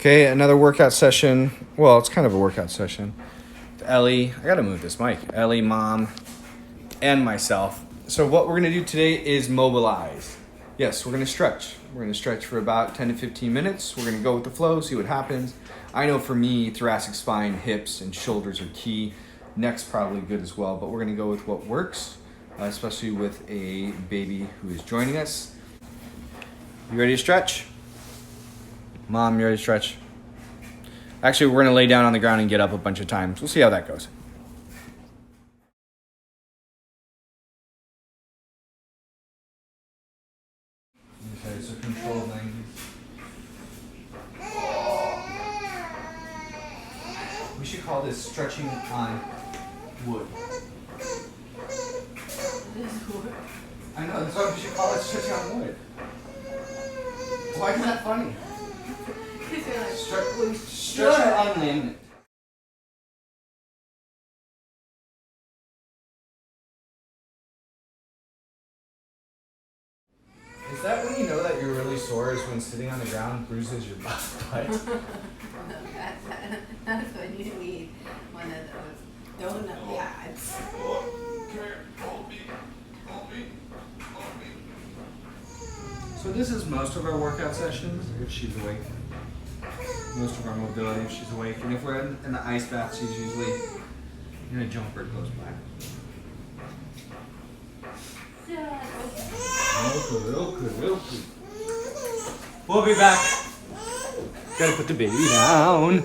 Okay, another workout session. Well, it's kind of a workout session. With Ellie, I gotta move this mic. Ellie, Mom, and myself. So what we're gonna do today is mobilize. Yes, we're gonna stretch. We're gonna stretch for about 10 to 15 minutes. We're gonna go with the flow, see what happens. I know for me, thoracic spine, hips, and shoulders are key. Neck's probably good as well, but we're gonna go with what works, especially with a baby who is joining us. You ready to stretch? Mom, you ready to stretch? Actually, we're gonna lay down on the ground and get up a bunch of times. We'll see how that goes. Okay, so controlled 90s. We should call this stretching on wood. I know, that's why we should call it stretching on wood. Why is that funny? Stretching on laminate. Is that when you know that you're really sore? Is when sitting on the ground bruises your butt? That's when you need one of those donut pads. Come here, hold me. So this is most of our workout sessions, if she's awake. Most of our mobility if she's awake. And if we're in the ice bath, she's usually in a jumper close by. Okay. We'll be back. Gotta put the baby down.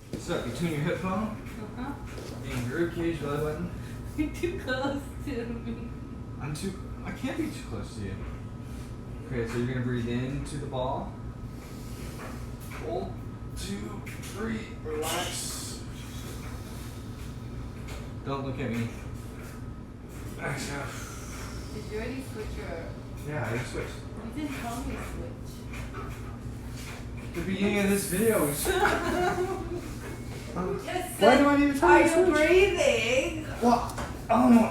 What's up? You tune your hip bone? Uh-huh. In your rib cage, belly button? You're too close to me. I can't be too close to you. Okay, so you're gonna breathe into the ball. Hold, 2, 3, relax. Don't look at me. Exhale. Did you already switch your... Yeah, I just switched. You didn't tell me to switch. The beginning of this video is... Just Why do I need to tell you to Are you switch? breathing? What? Oh no.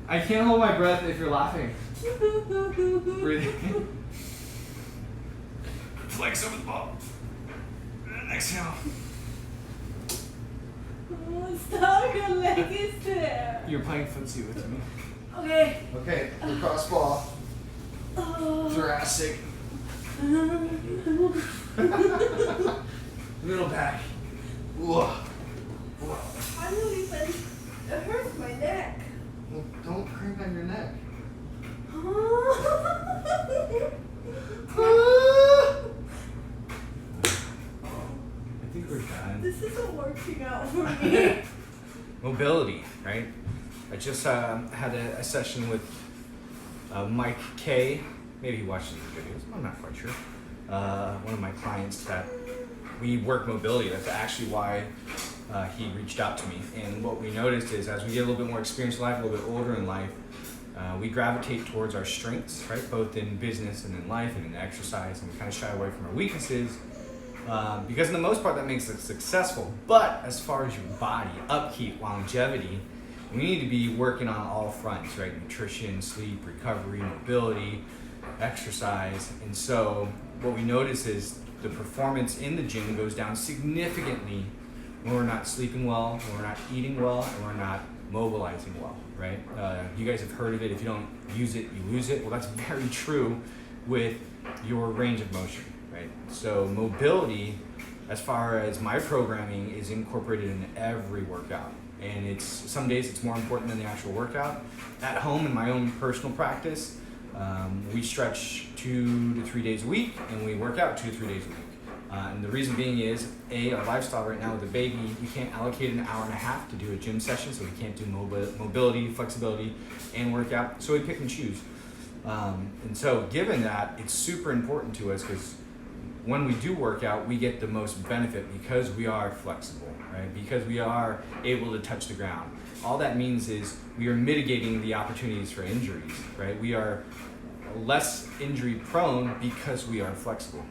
I can't hold my breath if you're laughing. Breathing. Flex over the ball. Exhale. Oh, stop, your leg is there. You're playing footsie with me. Okay. Okay, lacrosse ball. Oh. Thoracic. Middle back. Whoa. I don't even... It hurts my neck. Well, don't crank on your neck. I think we're done. This isn't working out for me. Mobility, right? I just had a session with Mike K. Maybe he watches these videos. I'm not quite sure. One of my clients that we work mobility. That's actually why he reached out to me. And what we noticed is as we get a little bit more experience in life, a little bit older in life, we gravitate towards our strengths, right? Both in business and in life and in exercise, and we kind of shy away from our weaknesses. Because for the most part that makes us successful. But as far as your body, upkeep, longevity, we need to be working on all fronts, right? Nutrition, sleep, recovery, mobility, exercise. And so what we notice is the performance in the gym goes down significantly when we're not sleeping well, when we're not eating well, and we're not mobilizing well, right? You guys have heard of it. If you don't use it, you lose it. Well, that's very true with your range of motion, right? So mobility, as far as my programming, is incorporated in every workout. And some days it's more important than the actual workout. At home, in my own personal practice, we stretch 2 to 3 days a week, and we work out 2 to 3 days a week. And the reason being is, our lifestyle right now with a baby, you can't allocate an hour and a half to do a gym session, so we can't do mobility, flexibility, and workout, so we pick and choose. And so given that, it's super important to us because when we do work out, we get the most benefit because we are flexible, right? Because we are able to touch the ground. All that means is we are mitigating the opportunities for injuries, right? We are less injury prone because we are flexible.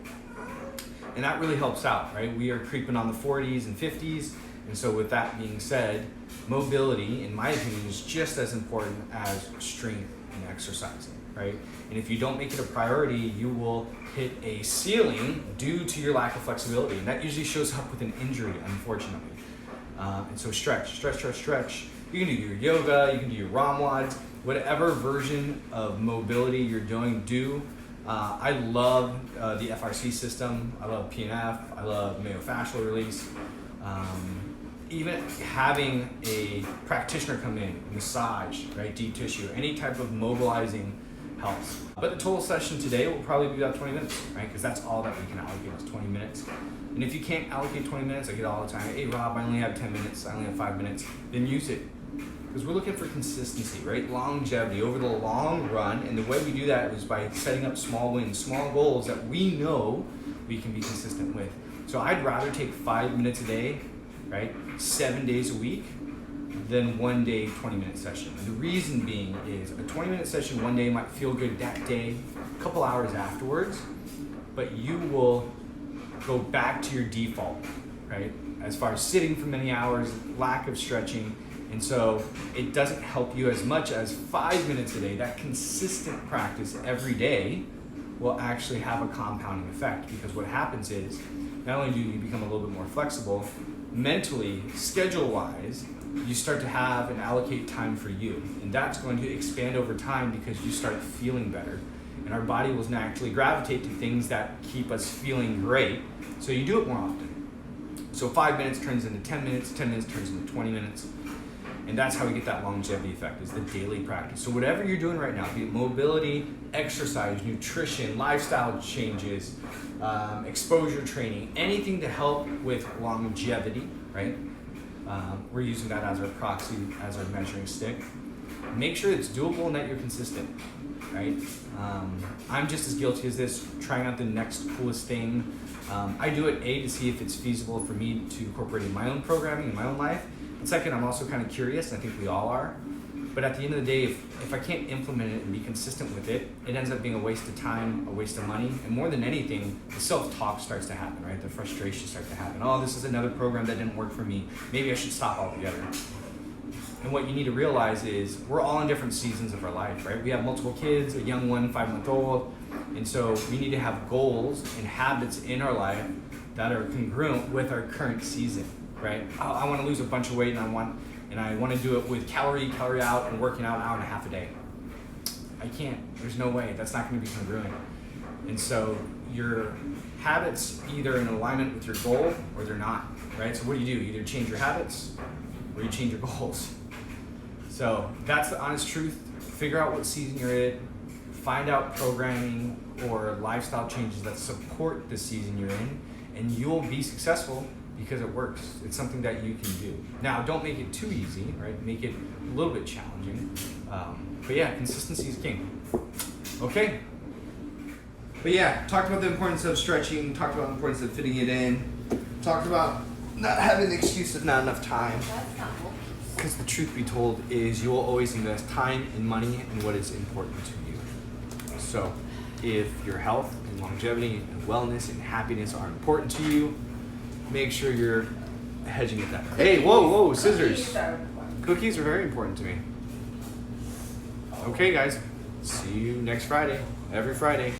And that really helps out, right? We are creeping on the 40s and 50s. And so with that being said, mobility, in my opinion, is just as important as strength and exercising, right? And if you don't make it a priority, you will hit a ceiling due to your lack of flexibility. And that usually shows up with an injury, unfortunately. And so stretch. You can do your yoga, you can do your ROMWADs, whatever version of mobility you're doing, do. I love the FRC system. I love PNF. I love myofascial release. Even having a practitioner come in, massage, right, deep tissue, any type of mobilizing helps. But the total session today will probably be about 20 minutes, right? Because that's all that we can allocate is 20 minutes. And if you can't allocate 20 minutes, I get all the time, hey Rob, I only have 10 minutes, I only have 5 minutes, then use it. Because we're looking for consistency, right? Longevity over the long run. And the way we do that is by setting up small wins, small goals that we know we can be consistent with. So I'd rather take 5 minutes a day, right? 7 days a week than 1 day, 20-minute session. And the reason being is a 20-minute session one day might feel good that day, a couple hours afterwards, but you will go back to your default, right? As far as sitting for many hours, lack of stretching. And so it doesn't help you as much as 5 minutes a day. That consistent practice every day will actually have a compounding effect, because what happens is not only do you become a little bit more flexible, mentally, schedule-wise, you start to have and allocate time for you. And that's going to expand over time because you start feeling better. And our body will naturally gravitate to things that keep us feeling great. So you do it more often. So 5 minutes turns into 10 minutes, 10 minutes turns into 20 minutes. And that's how we get that longevity effect, is the daily practice. So whatever you're doing right now, be it mobility, exercise, nutrition, lifestyle changes, exposure training, anything to help with longevity, right? We're using that as our proxy, as our measuring stick. Make sure it's doable and that you're consistent, right? I'm just as guilty as this, trying out the next coolest thing. I do it, A, to see if it's feasible for me to incorporate in my own programming, in my own life. And second, I'm also kind of curious, and I think we all are. But at the end of the day, if I can't implement it and be consistent with it, it ends up being a waste of time, a waste of money. And more than anything, the self-talk starts to happen, right? The frustration starts to happen. Oh, this is another program that didn't work for me. Maybe I should stop altogether. And what you need to realize is we're all in different seasons of our life, right? We have multiple kids, a young one, 5-month-old. And so we need to have goals and habits in our life that are congruent with our current season, right? I want to lose a bunch of weight and I want to do it with calorie out and working out an hour and a half a day. I can't. There's no way. That's not going to be congruent. And so your habits either in alignment with your goal or they're not, right? So what do? You either change your habits or you change your goals. So that's the honest truth. Figure out what season you're in. Find out programming or lifestyle changes that support the season you're in, and you'll be successful because it works. It's something that you can do. Now, don't make it too easy, right? Make it a little bit challenging. But yeah, consistency is king. Okay. But yeah, talked about the importance of stretching, talked about the importance of fitting it in, talked about not having the excuse of not enough time. That's not cool. Because the truth be told is you will always invest time and money in what is important to you. So if your health and longevity and wellness and happiness are important to you, make sure you're hedging it that way. Hey, whoa, scissors. Cookies are very important to me. Okay, guys. See you next Friday. Every Friday.